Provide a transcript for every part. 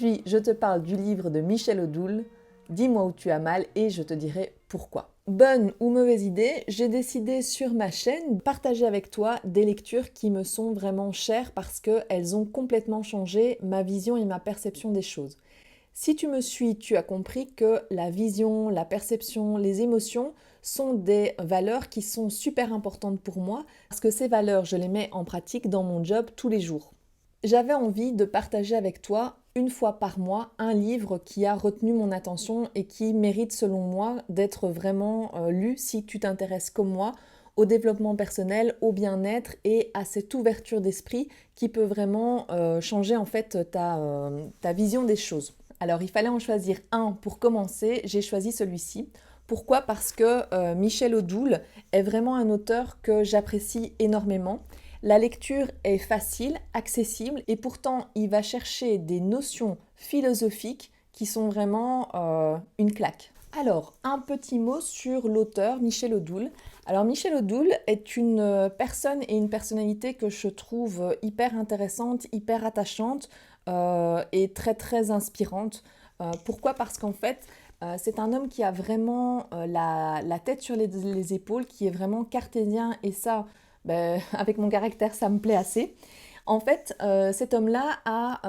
Aujourd'hui, je te parle du livre de Michel Odoul, Dis-moi où tu as mal et je te dirai pourquoi. Bonne ou mauvaise idée, j'ai décidé sur ma chaîne de partager avec toi des lectures qui me sont vraiment chères parce qu'elles ont complètement changé ma vision et ma perception des choses. Si tu me suis, tu as compris que la vision, la perception, les émotions sont des valeurs qui sont super importantes pour moi parce que ces valeurs, je les mets en pratique dans mon job tous les jours. J'avais envie de partager avec toi une fois par mois un livre qui a retenu mon attention et qui mérite selon moi d'être vraiment lu si tu t'intéresses comme moi au développement personnel, au bien-être et à cette ouverture d'esprit qui peut vraiment changer en fait ta vision des choses. Alors il fallait en choisir un pour commencer, j'ai choisi celui-ci. Pourquoi? Parce que Michel Odoul est vraiment un auteur que j'apprécie énormément. La lecture est facile, accessible et pourtant il va chercher des notions philosophiques qui sont vraiment une claque. Alors, un petit mot sur l'auteur Michel Odoul. Alors Michel Odoul est une personne et une personnalité que je trouve hyper intéressante, hyper attachante et très très inspirante. Pourquoi? Parce qu'en fait, c'est un homme qui a vraiment la tête sur les épaules, qui est vraiment cartésien et ça, avec mon caractère, ça me plaît assez. En fait, cet homme-là a,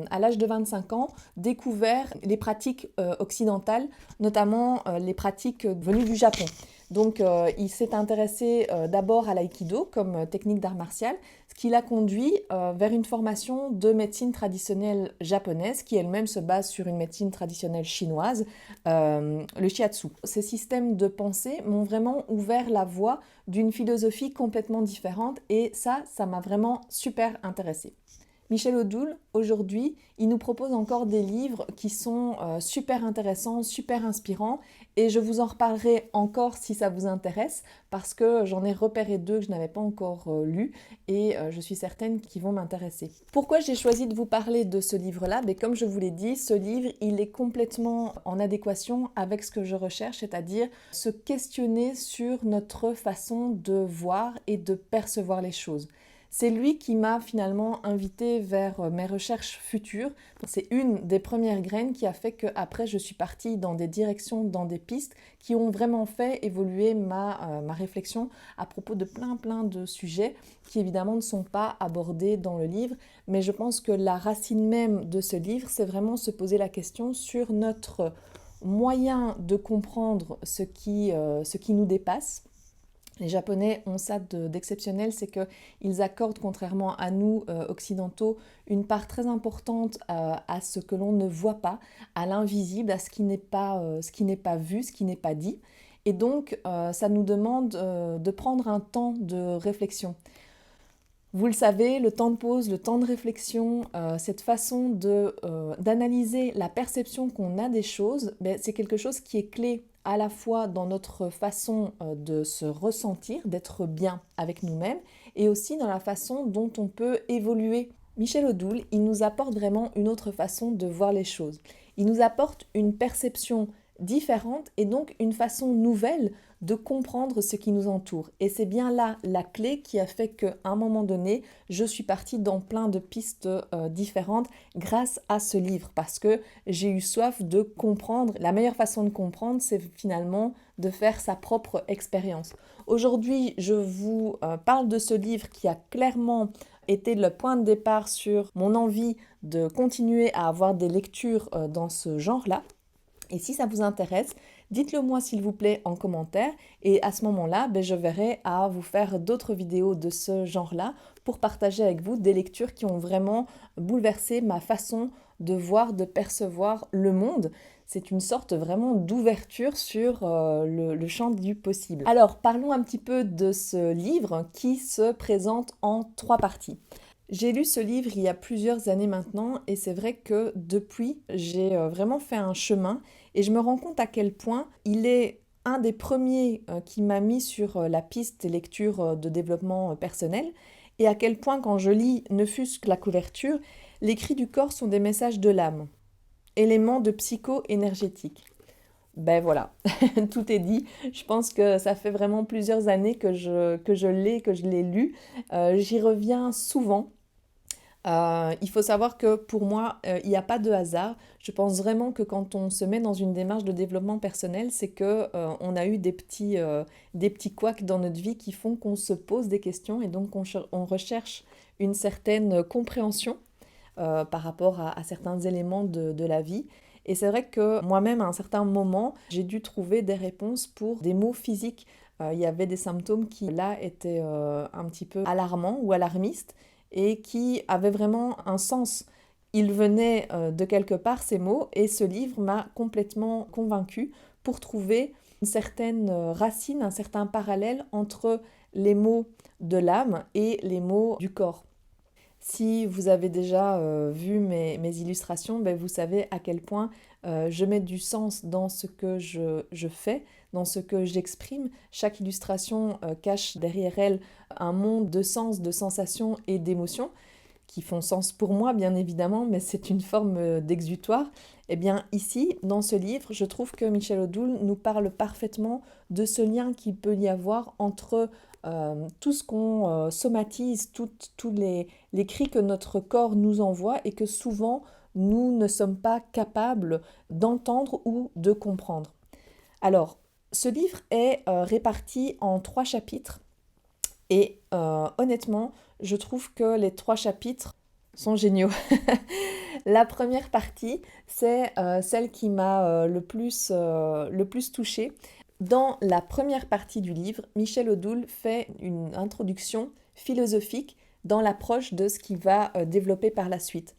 à l'âge de 25 ans, découvert les pratiques occidentales, notamment les pratiques venues du Japon. Donc, il s'est intéressé d'abord à l'aïkido comme technique d'art martial, ce qui l'a conduit vers une formation de médecine traditionnelle japonaise, qui elle-même se base sur une médecine traditionnelle chinoise, le shiatsu. Ces systèmes de pensée m'ont vraiment ouvert la voie d'une philosophie complètement différente et ça m'a vraiment super intéressée. Michel Odoul, aujourd'hui, il nous propose encore des livres qui sont super intéressants, super inspirants et je vous en reparlerai encore si ça vous intéresse parce que j'en ai repéré deux que je n'avais pas encore lus et je suis certaine qu'ils vont m'intéresser. Pourquoi j'ai choisi de vous parler de ce livre-là? Comme je vous l'ai dit, ce livre, il est complètement en adéquation avec ce que je recherche, c'est-à-dire se questionner sur notre façon de voir et de percevoir les choses. C'est lui qui m'a finalement invité vers mes recherches futures. C'est une des premières graines qui a fait qu'après je suis partie dans des directions, dans des pistes qui ont vraiment fait évoluer ma réflexion à propos de plein de sujets qui évidemment ne sont pas abordés dans le livre. Mais je pense que la racine même de ce livre, c'est vraiment se poser la question sur notre moyen de comprendre ce qui nous dépasse. Les Japonais ont ça d'exceptionnel, c'est qu'ils accordent, contrairement à nous, occidentaux, une part très importante à ce que l'on ne voit pas, à l'invisible, à ce qui n'est pas vu, ce qui n'est pas dit. Et donc, ça nous demande de prendre un temps de réflexion. Vous le savez, le temps de pause, le temps de réflexion, cette façon d'analyser la perception qu'on a des choses, c'est quelque chose qui est clé à la fois dans notre façon de se ressentir, d'être bien avec nous-mêmes, et aussi dans la façon dont on peut évoluer. Michel Odoul, il nous apporte vraiment une autre façon de voir les choses. Il nous apporte une perception différente et donc une façon nouvelle de comprendre ce qui nous entoure. Et c'est bien là la clé qui a fait qu'à un moment donné, je suis partie dans plein de pistes différentes grâce à ce livre parce que j'ai eu soif de comprendre. La meilleure façon de comprendre, c'est finalement de faire sa propre expérience. Aujourd'hui, je vous parle de ce livre qui a clairement été le point de départ sur mon envie de continuer à avoir des lectures dans ce genre-là. Et si ça vous intéresse, dites-le moi s'il vous plaît en commentaire et à ce moment-là, je verrai à vous faire d'autres vidéos de ce genre-là pour partager avec vous des lectures qui ont vraiment bouleversé ma façon de voir, de percevoir le monde. C'est une sorte vraiment d'ouverture sur le champ du possible. Alors, parlons un petit peu de ce livre qui se présente en 3 parties. J'ai lu ce livre il y a plusieurs années maintenant et c'est vrai que depuis, j'ai vraiment fait un chemin et je me rends compte à quel point il est un des premiers qui m'a mis sur la piste des lectures de développement personnel et à quel point quand je lis ne fût-ce que la couverture, les cris du corps sont des messages de l'âme, éléments de psycho-énergétique. Voilà, tout est dit. Je pense que ça fait vraiment plusieurs années que je l'ai lu. J'y reviens souvent. Il faut savoir que pour moi, il n'y a pas de hasard. Je pense vraiment que quand on se met dans une démarche de développement personnel, c'est que on a eu des petits couacs dans notre vie qui font qu'on se pose des questions et donc on recherche une certaine compréhension par rapport à certains éléments de la vie. Et c'est vrai que moi-même, à un certain moment, j'ai dû trouver des réponses pour des maux physiques. Il y avait des symptômes qui, là, étaient un petit peu alarmants ou alarmistes et qui avaient vraiment un sens. Ils venaient de quelque part, ces mots, et ce livre m'a complètement convaincue pour trouver une certaine racine, un certain parallèle entre les mots de l'âme et les mots du corps. Si vous avez déjà vu mes illustrations, ben vous savez à quel point je mets du sens dans ce que je fais, dans ce que j'exprime. Chaque illustration cache derrière elle un monde de sens, de sensations et d'émotions qui font sens pour moi, bien évidemment, mais c'est une forme d'exutoire. Eh bien, ici, dans ce livre, je trouve que Michel Odoul nous parle parfaitement de ce lien qu'il peut y avoir entre tout ce qu'on somatise, tous les cris que notre corps nous envoie et que souvent nous ne sommes pas capables d'entendre ou de comprendre. Alors, ce livre est réparti en 3 chapitres et honnêtement, je trouve que les 3 chapitres sont géniaux. La première partie, c'est celle qui m'a le plus touchée. Dans la première partie du livre, Michel Odoul fait une introduction philosophique dans l'approche de ce qu'il va développer par la suite.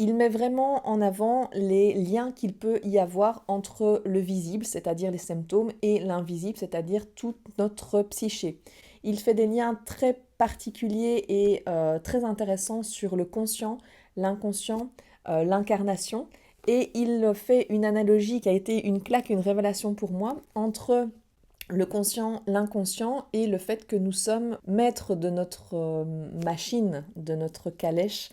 Il met vraiment en avant les liens qu'il peut y avoir entre le visible, c'est-à-dire les symptômes, et l'invisible, c'est-à-dire toute notre psyché. Il fait des liens très particuliers et très intéressants sur le conscient, l'inconscient, l'incarnation. Et il fait une analogie qui a été une claque, une révélation pour moi, entre le conscient, l'inconscient et le fait que nous sommes maîtres de notre machine, de notre calèche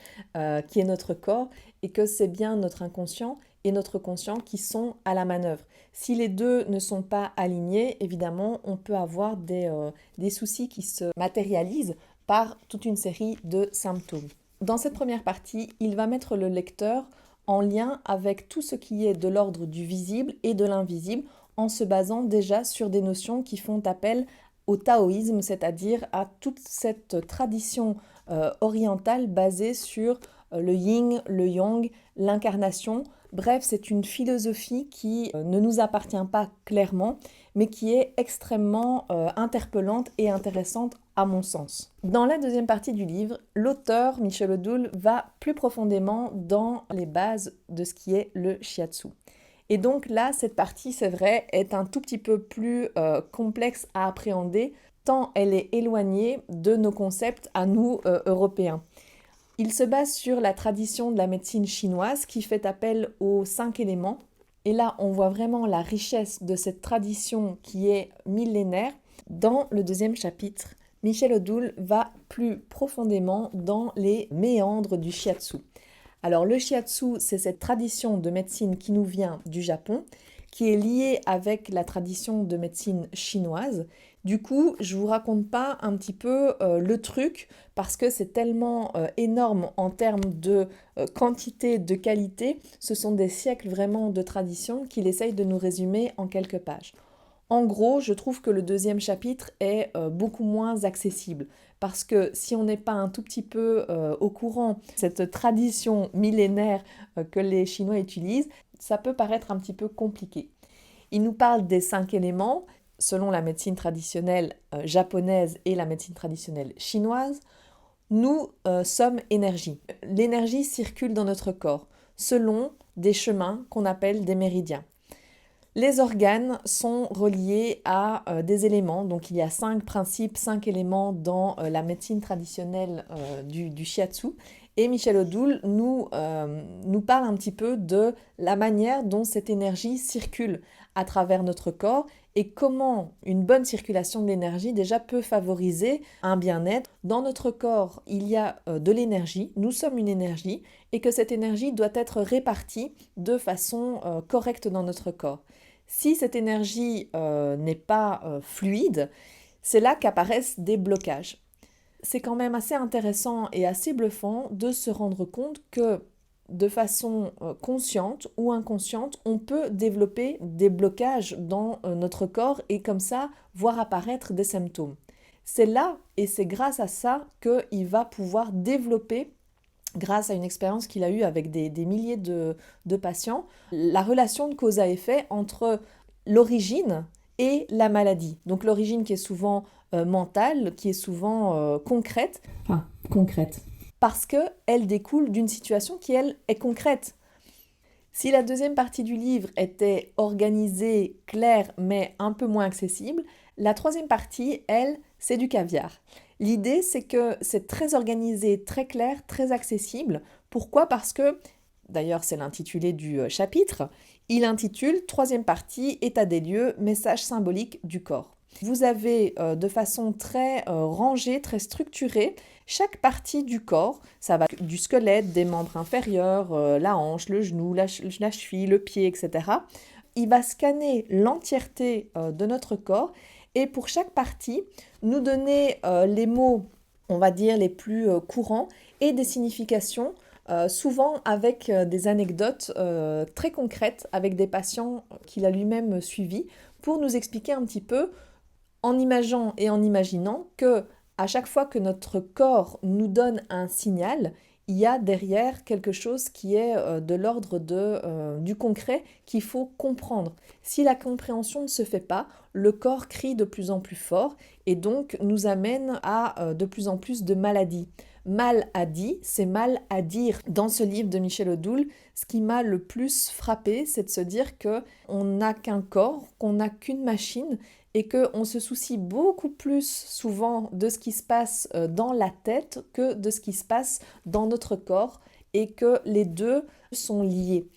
qui est notre corps et que c'est bien notre inconscient et notre conscient qui sont à la manœuvre. Si les deux ne sont pas alignés, évidemment, on peut avoir des soucis qui se matérialisent par toute une série de symptômes. Dans cette première partie, il va mettre le lecteur en lien avec tout ce qui est de l'ordre du visible et de l'invisible en se basant déjà sur des notions qui font appel au taoïsme, c'est-à-dire à toute cette tradition orientale basée sur le yin, le yang, l'incarnation. Bref, c'est une philosophie qui ne nous appartient pas clairement, mais qui est extrêmement interpellante et intéressante à mon sens. Dans la deuxième partie du livre, l'auteur, Michel Odoul, va plus profondément dans les bases de ce qui est le shiatsu. Et donc là, cette partie, c'est vrai, est un tout petit peu plus complexe à appréhender, tant elle est éloignée de nos concepts à nous, Européens. Il se base sur la tradition de la médecine chinoise qui fait appel aux 5 éléments. Et là, on voit vraiment la richesse de cette tradition qui est millénaire. Dans le deuxième chapitre, Michel Odoul va plus profondément dans les méandres du shiatsu. Alors le shiatsu, c'est cette tradition de médecine qui nous vient du Japon, qui est liée avec la tradition de médecine chinoise. Du coup, je vous raconte pas un petit peu le truc parce que c'est tellement énorme en termes de quantité, de qualité. Ce sont des siècles vraiment de tradition qu'il essaye de nous résumer en quelques pages. En gros, je trouve que le deuxième chapitre est beaucoup moins accessible parce que si on n'est pas un tout petit peu au courant de cette tradition millénaire que les Chinois utilisent, ça peut paraître un petit peu compliqué. Il nous parle des 5 éléments selon la médecine traditionnelle japonaise et la médecine traditionnelle chinoise. Nous sommes énergie. L'énergie circule dans notre corps selon des chemins qu'on appelle des méridiens. Les organes sont reliés à des éléments, donc il y a 5 principes, 5 éléments dans la médecine traditionnelle du shiatsu. Et Michel Odoul nous parle un petit peu de la manière dont cette énergie circule à travers notre corps et comment une bonne circulation de l'énergie déjà peut favoriser un bien-être. Dans notre corps, il y a de l'énergie, nous sommes une énergie et que cette énergie doit être répartie de façon correcte dans notre corps. Si cette énergie n'est pas fluide, c'est là qu'apparaissent des blocages. c'est quand même assez intéressant et assez bluffant de se rendre compte que de façon consciente ou inconsciente, on peut développer des blocages dans notre corps et comme ça voir apparaître des symptômes. C'est là et c'est grâce à ça qu'il va pouvoir développer, grâce à une expérience qu'il a eue avec des milliers de patients, la relation de cause à effet entre l'origine et la maladie. Donc l'origine qui est souvent mentale, qui est souvent concrète. Enfin, concrète. Parce qu'elle découle d'une situation qui, elle, est concrète. Si la deuxième partie du livre était organisée, claire, mais un peu moins accessible, la troisième partie, elle, c'est du caviar. L'idée, c'est que c'est très organisé, très clair, très accessible. Pourquoi ? Parce que, d'ailleurs, c'est l'intitulé du chapitre, il intitule « Troisième partie, état des lieux, message symbolique du corps ». Vous avez de façon très rangée, très structurée, chaque partie du corps, ça va du squelette, des membres inférieurs, la hanche, le genou, la cheville, le pied, etc. Il va scanner l'entièreté de notre corps et pour chaque partie, nous donner les mots, on va dire, les plus courants et des significations, souvent avec des anecdotes très concrètes avec des patients qu'il a lui-même suivis pour nous expliquer un petit peu en imaginant et en imaginant que à chaque fois que notre corps nous donne un signal, il y a derrière quelque chose qui est de l'ordre du concret qu'il faut comprendre. Si la compréhension ne se fait pas, le corps crie de plus en plus fort et donc nous amène à de plus en plus de maladies. Mal à dit, c'est mal à dire. Dans ce livre de Michel Odoul, ce qui m'a le plus frappé, c'est de se dire qu'on n'a qu'un corps, qu'on n'a qu'une machine et qu'on se soucie beaucoup plus souvent de ce qui se passe dans la tête que de ce qui se passe dans notre corps et que les deux sont liés.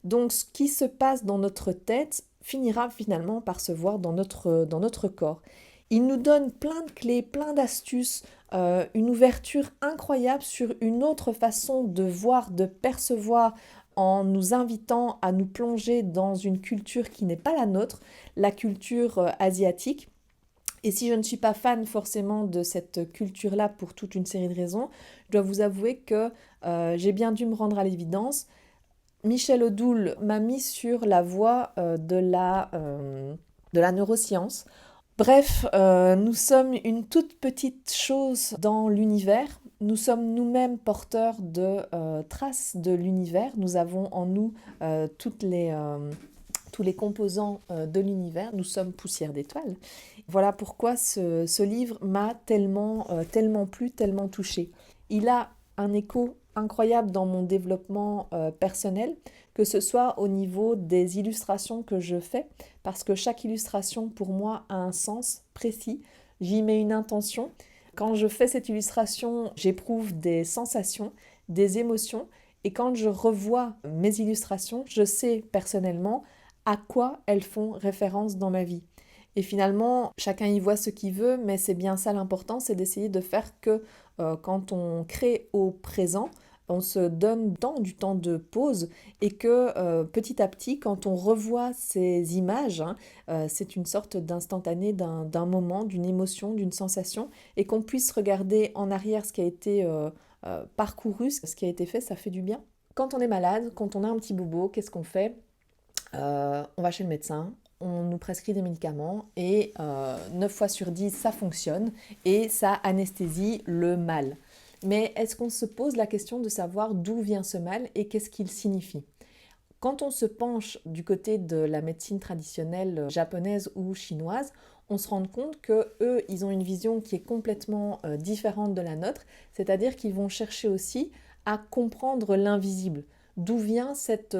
Donc ce qui se passe dans notre tête finira finalement par se voir dans notre corps. Il nous donne plein de clés, plein d'astuces, une ouverture incroyable sur une autre façon de voir, de percevoir, en nous invitant à nous plonger dans une culture qui n'est pas la nôtre, la culture asiatique. Et si je ne suis pas fan forcément de cette culture-là pour toute une série de raisons, je dois vous avouer que j'ai bien dû me rendre à l'évidence. Michel Odoul m'a mis sur la voie de la neuroscience. Bref, nous sommes une toute petite chose dans l'univers. Nous sommes nous-mêmes porteurs de traces de l'univers. Nous avons en nous tous les composants de l'univers. Nous sommes poussière d'étoiles. Voilà pourquoi ce livre m'a tellement plu, tellement touchée. Il a un écho incroyable dans mon développement personnel, que ce soit au niveau des illustrations que je fais, parce que chaque illustration pour moi a un sens précis. J'y mets une intention. Quand je fais cette illustration, j'éprouve des sensations, des émotions, et quand je revois mes illustrations, je sais personnellement à quoi elles font référence dans ma vie. Et finalement, chacun y voit ce qu'il veut, mais c'est bien ça l'important, c'est d'essayer de faire que quand on crée au présent, on se donne du temps de pause et que petit à petit, quand on revoit ces images, c'est une sorte d'instantané d'un moment, d'une émotion, d'une sensation, et qu'on puisse regarder en arrière ce qui a été parcouru, ce qui a été fait, ça fait du bien. Quand on est malade, quand on a un petit bobo, qu'est-ce qu'on fait ? On va chez le médecin, on nous prescrit des médicaments et 9 fois sur 10, ça fonctionne et ça anesthésie le mal. Mais est-ce qu'on se pose la question de savoir d'où vient ce mal et qu'est-ce qu'il signifie ? Quand on se penche du côté de la médecine traditionnelle japonaise ou chinoise, on se rend compte qu'eux, ils ont une vision qui est complètement différente de la nôtre, c'est-à-dire qu'ils vont chercher aussi à comprendre l'invisible. D'où vient cette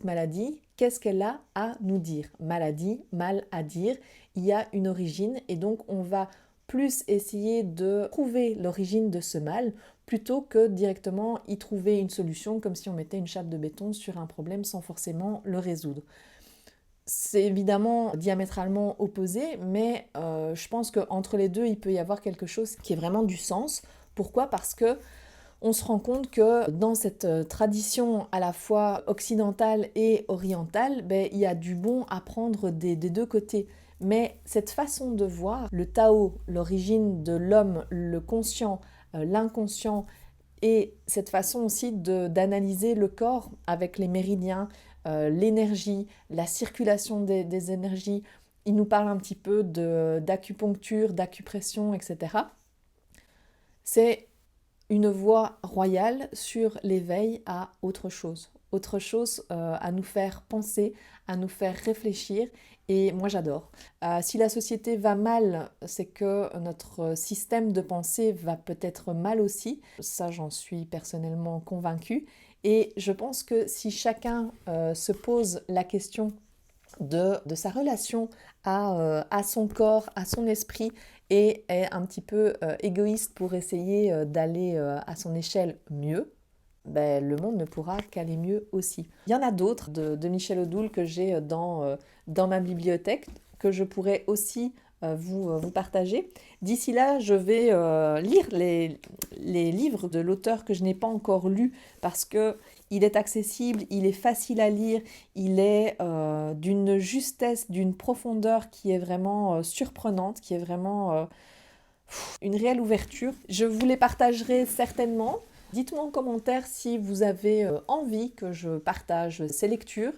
maladie ? Qu'est-ce qu'elle a à nous dire ? Maladie, mal à dire, il y a une origine et donc on va plus essayer de trouver l'origine de ce mal plutôt que directement y trouver une solution comme si on mettait une chape de béton sur un problème sans forcément le résoudre. C'est évidemment diamétralement opposé, mais je pense qu'entre les deux, il peut y avoir quelque chose qui ait vraiment du sens. Pourquoi ? Parce que on se rend compte que dans cette tradition à la fois occidentale et orientale, ben, il y a du bon à prendre des deux côtés. Mais cette façon de voir, le Tao, l'origine de l'homme, le conscient, l'inconscient, et cette façon aussi d'analyser le corps avec les méridiens, l'énergie, la circulation des énergies. Il nous parle un petit peu d'acupuncture, d'acupression, etc. C'est une voie royale sur l'éveil à autre chose à nous faire penser, à nous faire réfléchir, et moi j'adore. Si la société va mal, c'est que notre système de pensée va peut-être mal aussi, ça j'en suis personnellement convaincue, et je pense que si chacun se pose la question de sa relation à son corps, à son esprit, et est un petit peu égoïste pour essayer d'aller à son échelle mieux, ben, le monde ne pourra qu'aller mieux aussi. Il y en a d'autres de Michel Odoul que j'ai dans ma bibliothèque, que je pourrais aussi vous partager. D'ici là, je vais lire les livres de l'auteur que je n'ai pas encore lus parce que il est accessible, il est facile à lire, il est d'une justesse, d'une profondeur qui est vraiment surprenante, qui est vraiment une réelle ouverture. Je vous les partagerai certainement. Dites-moi en commentaire si vous avez envie que je partage ces lectures.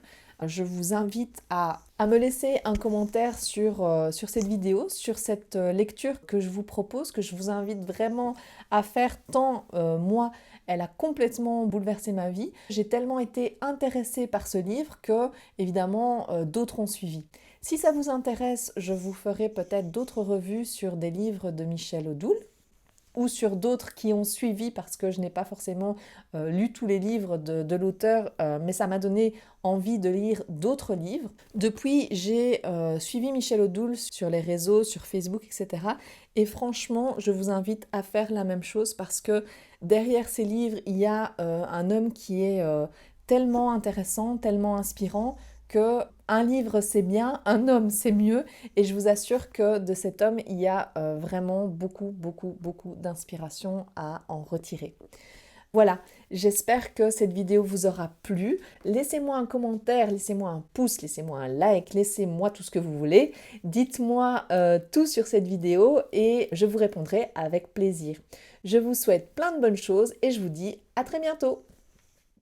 Je vous invite à me laisser un commentaire sur cette vidéo, sur cette lecture que je vous propose, que je vous invite vraiment à faire tant moi, elle a complètement bouleversé ma vie. J'ai tellement été intéressée par ce livre que, évidemment, d'autres ont suivi. Si ça vous intéresse, je vous ferai peut-être d'autres revues sur des livres de Michel Odoul ou sur d'autres qui ont suivi parce que je n'ai pas forcément lu tous les livres de l'auteur, mais ça m'a donné envie de lire d'autres livres. Depuis, j'ai suivi Michel Odoul sur les réseaux, sur Facebook, etc. Et franchement, je vous invite à faire la même chose parce que derrière ces livres, il y a un homme qui est tellement intéressant, tellement inspirant, que un livre c'est bien, un homme c'est mieux, et je vous assure que de cet homme il y a vraiment beaucoup d'inspiration à en retirer. Voilà, j'espère que cette vidéo vous aura plu. Laissez-moi un commentaire, laissez-moi un pouce, laissez-moi un like, laissez-moi tout ce que vous voulez. Dites-moi tout sur cette vidéo et je vous répondrai avec plaisir. Je vous souhaite plein de bonnes choses et je vous dis à très bientôt.